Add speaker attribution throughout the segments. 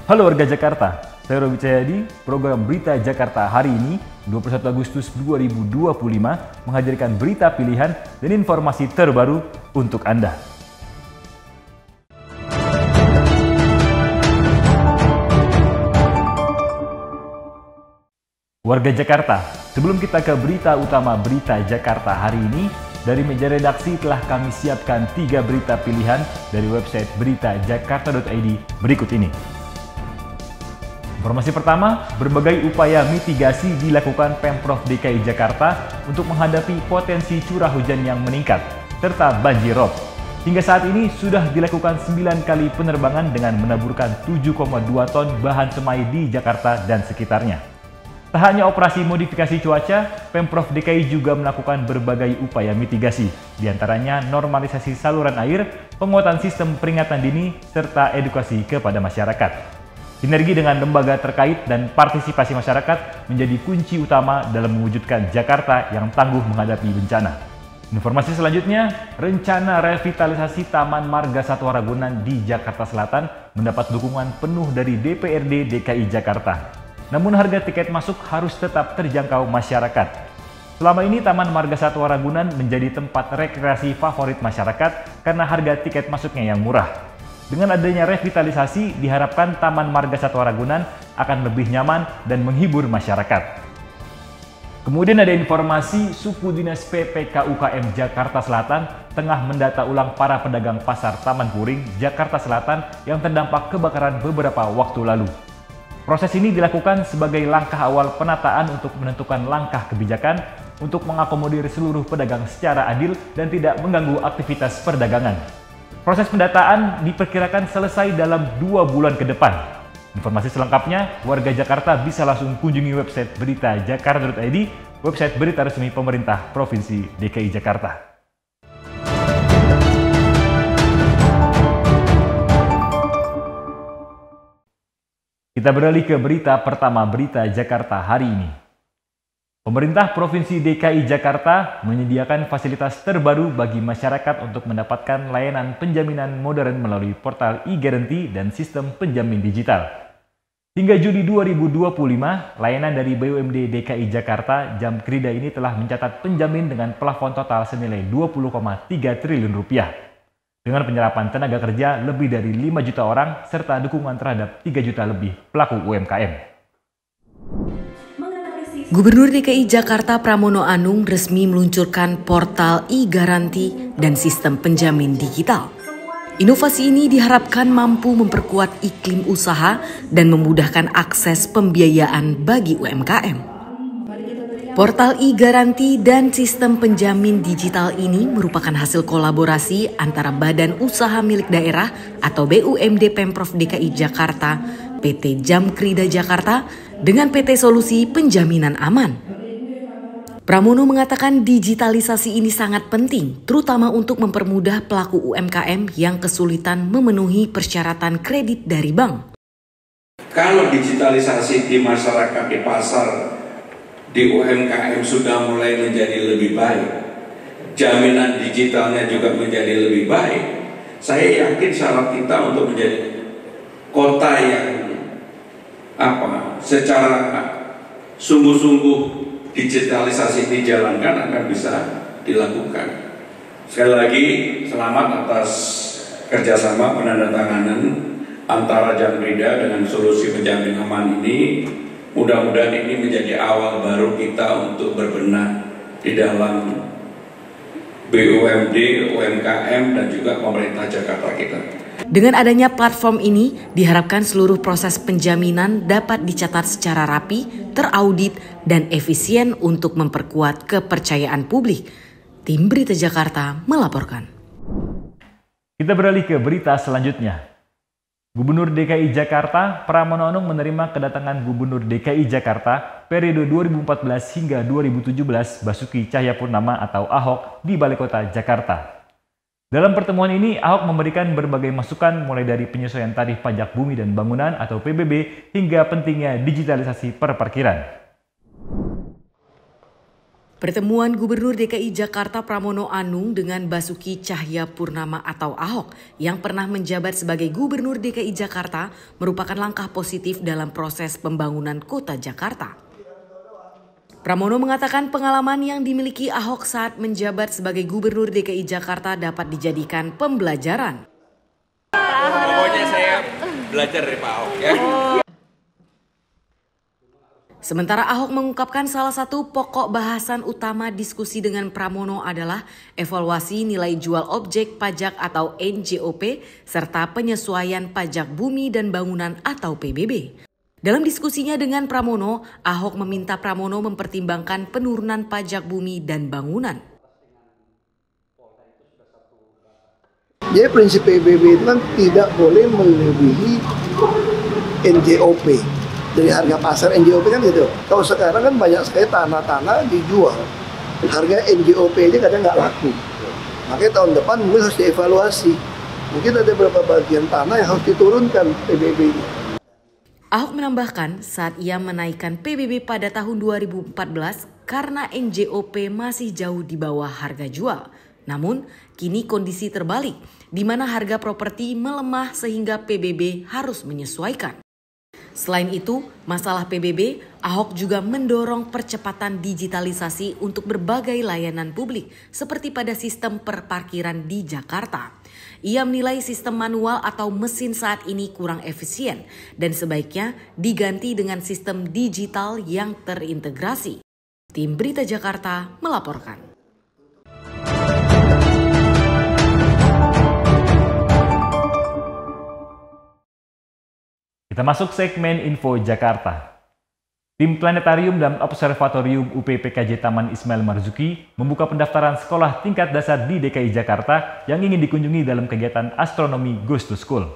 Speaker 1: Halo warga Jakarta, saya Robi Cahyadi. Program Berita Jakarta hari ini, 21 Agustus 2025, menghadirkan berita pilihan dan informasi terbaru untuk Anda. Warga Jakarta, sebelum kita ke berita utama Berita Jakarta hari ini, dari meja redaksi telah kami siapkan 3 berita pilihan dari website beritajakarta.id berikut ini. Informasi pertama, berbagai upaya mitigasi dilakukan Pemprov DKI Jakarta untuk menghadapi potensi curah hujan yang meningkat, serta banjir rob. Hingga saat ini sudah dilakukan 9 kali penerbangan dengan menaburkan 7,2 ton bahan semai di Jakarta dan sekitarnya. Tak hanya operasi modifikasi cuaca, Pemprov DKI juga melakukan berbagai upaya mitigasi, diantaranya normalisasi saluran air, penguatan sistem peringatan dini, serta edukasi kepada masyarakat. Sinergi dengan lembaga terkait dan partisipasi masyarakat menjadi kunci utama dalam mewujudkan Jakarta yang tangguh menghadapi bencana. Informasi selanjutnya, rencana revitalisasi Taman Marga Satwa Ragunan di Jakarta Selatan mendapat dukungan penuh dari DPRD DKI Jakarta. Namun harga tiket masuk harus tetap terjangkau masyarakat. Selama ini Taman Marga Satwa Ragunan menjadi tempat rekreasi favorit masyarakat karena harga tiket masuknya yang murah. Dengan adanya revitalisasi, diharapkan Taman Marga Satwa Ragunan akan lebih nyaman dan menghibur masyarakat. Kemudian ada informasi suku dinas PPK UKM Jakarta Selatan tengah mendata ulang para pedagang pasar Taman Puring, Jakarta Selatan yang terdampak kebakaran beberapa waktu lalu. Proses ini dilakukan sebagai langkah awal penataan untuk menentukan langkah kebijakan untuk mengakomodir seluruh pedagang secara adil dan tidak mengganggu aktivitas perdagangan. Proses pendataan diperkirakan selesai dalam 2 bulan ke depan. Informasi selengkapnya, warga Jakarta bisa langsung kunjungi website beritajakarta.id, website berita resmi pemerintah Provinsi DKI Jakarta. Kita beralih ke berita pertama Berita Jakarta hari ini. Pemerintah Provinsi DKI Jakarta menyediakan fasilitas terbaru bagi masyarakat untuk mendapatkan layanan penjaminan modern melalui portal e-Garanti dan sistem penjamin digital. Hingga Juli 2025, layanan dari BUMD DKI Jakarta Jamkrida ini telah mencatat penjamin dengan plafon total senilai 20,3 triliun rupiah. Dengan penyerapan tenaga kerja lebih dari 5 juta orang serta dukungan terhadap 3 juta lebih pelaku UMKM.
Speaker 2: Gubernur DKI Jakarta Pramono Anung resmi meluncurkan portal e-Garanti dan sistem penjamin digital. Inovasi ini diharapkan mampu memperkuat iklim usaha dan memudahkan akses pembiayaan bagi UMKM. Portal e-Garanti dan sistem penjamin digital ini merupakan hasil kolaborasi antara Badan Usaha Milik Daerah atau BUMD Pemprov DKI Jakarta, PT Jamkrida Jakarta, dengan PT Solusi Penjaminan Aman. Pramono mengatakan digitalisasi ini sangat penting, terutama untuk mempermudah pelaku UMKM yang kesulitan memenuhi persyaratan kredit dari bank.
Speaker 3: Kalau digitalisasi di masyarakat, di pasar, di UMKM sudah mulai menjadi lebih baik, jaminan digitalnya juga menjadi lebih baik, saya yakin syarat kita untuk menjadi kota yang secara sungguh-sungguh digitalisasi dijalankan akan bisa dilakukan. Sekali lagi selamat atas kerjasama penandatanganan antara Jamkrida dengan Solusi Penjamin Aman ini. Mudah-mudahan ini menjadi awal baru kita untuk berbenah di dalam BUMD, UMKM dan juga pemerintah Jakarta kita.
Speaker 2: Dengan adanya platform ini, diharapkan seluruh proses penjaminan dapat dicatat secara rapi, teraudit, dan efisien untuk memperkuat kepercayaan publik. Tim Berita Jakarta melaporkan.
Speaker 1: Kita beralih ke berita selanjutnya. Gubernur DKI Jakarta Pramono Anung menerima kedatangan Gubernur DKI Jakarta periode 2014 hingga 2017 Basuki Cahayapurnama atau Ahok di Balai Kota Jakarta. Dalam pertemuan ini, Ahok memberikan berbagai masukan mulai dari penyesuaian tarif pajak bumi dan bangunan atau PBB hingga pentingnya digitalisasi perparkiran.
Speaker 2: Pertemuan Gubernur DKI Jakarta Pramono Anung dengan Basuki Cahayapurnama atau Ahok yang pernah menjabat sebagai Gubernur DKI Jakarta merupakan langkah positif dalam proses pembangunan kota Jakarta. Pramono mengatakan pengalaman yang dimiliki Ahok saat menjabat sebagai Gubernur DKI Jakarta dapat dijadikan pembelajaran.
Speaker 4: Pokoknya saya belajar dari Pak Ahok ya.
Speaker 2: Sementara Ahok mengungkapkan salah satu pokok bahasan utama diskusi dengan Pramono adalah evaluasi nilai jual objek pajak atau NJOP serta penyesuaian pajak bumi dan bangunan atau PBB. Dalam diskusinya dengan Pramono, Ahok meminta Pramono mempertimbangkan penurunan pajak bumi dan bangunan.
Speaker 5: Jadi prinsip PBB itu kan tidak boleh melebihi NJOP. Dari harga pasar NJOP kan gitu. Kalau sekarang kan banyak sekali tanah-tanah dijual. Harga NJOP aja kadang nggak laku. Makanya tahun depan mungkin harus dievaluasi. Mungkin ada beberapa bagian tanah yang harus diturunkan PBB-nya.
Speaker 2: Ahok menambahkan saat ia menaikkan PBB pada tahun 2014 karena NJOP masih jauh di bawah harga jual. Namun kini kondisi terbalik di mana harga properti melemah sehingga PBB harus menyesuaikan. Selain itu, masalah PBB, Ahok juga mendorong percepatan digitalisasi untuk berbagai layanan publik seperti pada sistem perparkiran di Jakarta. Ia menilai sistem manual atau mesin saat ini kurang efisien dan sebaiknya diganti dengan sistem digital yang terintegrasi. Tim Berita Jakarta melaporkan.
Speaker 1: Kita masuk segmen Info Jakarta. Tim Planetarium dan Observatorium UPPKJ Taman Ismail Marzuki membuka pendaftaran sekolah tingkat dasar di DKI Jakarta yang ingin dikunjungi dalam kegiatan Astronomi Goes to School.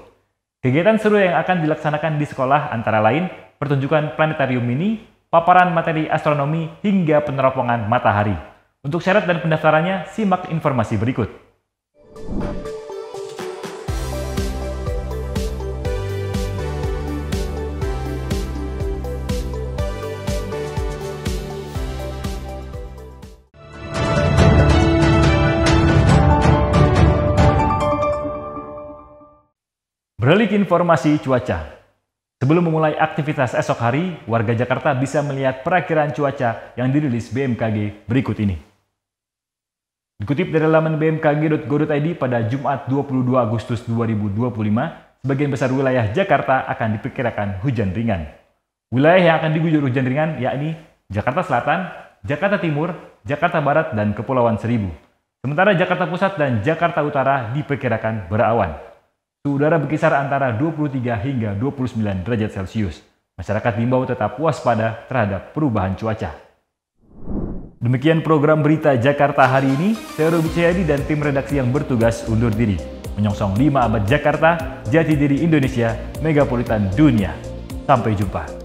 Speaker 1: Kegiatan seru yang akan dilaksanakan di sekolah antara lain pertunjukan planetarium mini, paparan materi astronomi, hingga peneropongan matahari. Untuk syarat dan pendaftarannya, simak informasi berikut. Beralih ke informasi cuaca. Sebelum memulai aktivitas esok hari, warga Jakarta bisa melihat perakiraan cuaca yang dirilis BMKG berikut ini. Dikutip dari laman bmkg.go.id pada Jumat 22 Agustus 2025, sebagian besar wilayah Jakarta akan diperkirakan hujan ringan. Wilayah yang akan diguyur hujan ringan yakni Jakarta Selatan, Jakarta Timur, Jakarta Barat, dan Kepulauan Seribu. Sementara Jakarta Pusat dan Jakarta Utara diperkirakan berawan. Suhu udara berkisar antara 23 hingga 29 derajat Celcius. Masyarakat diimbau tetap waspada terhadap perubahan cuaca. Demikian program Berita Jakarta hari ini. Saya Robi Cahyadi dan tim redaksi yang bertugas undur diri. Menyongsong 5 abad Jakarta, jati diri Indonesia, megapolitan dunia. Sampai jumpa.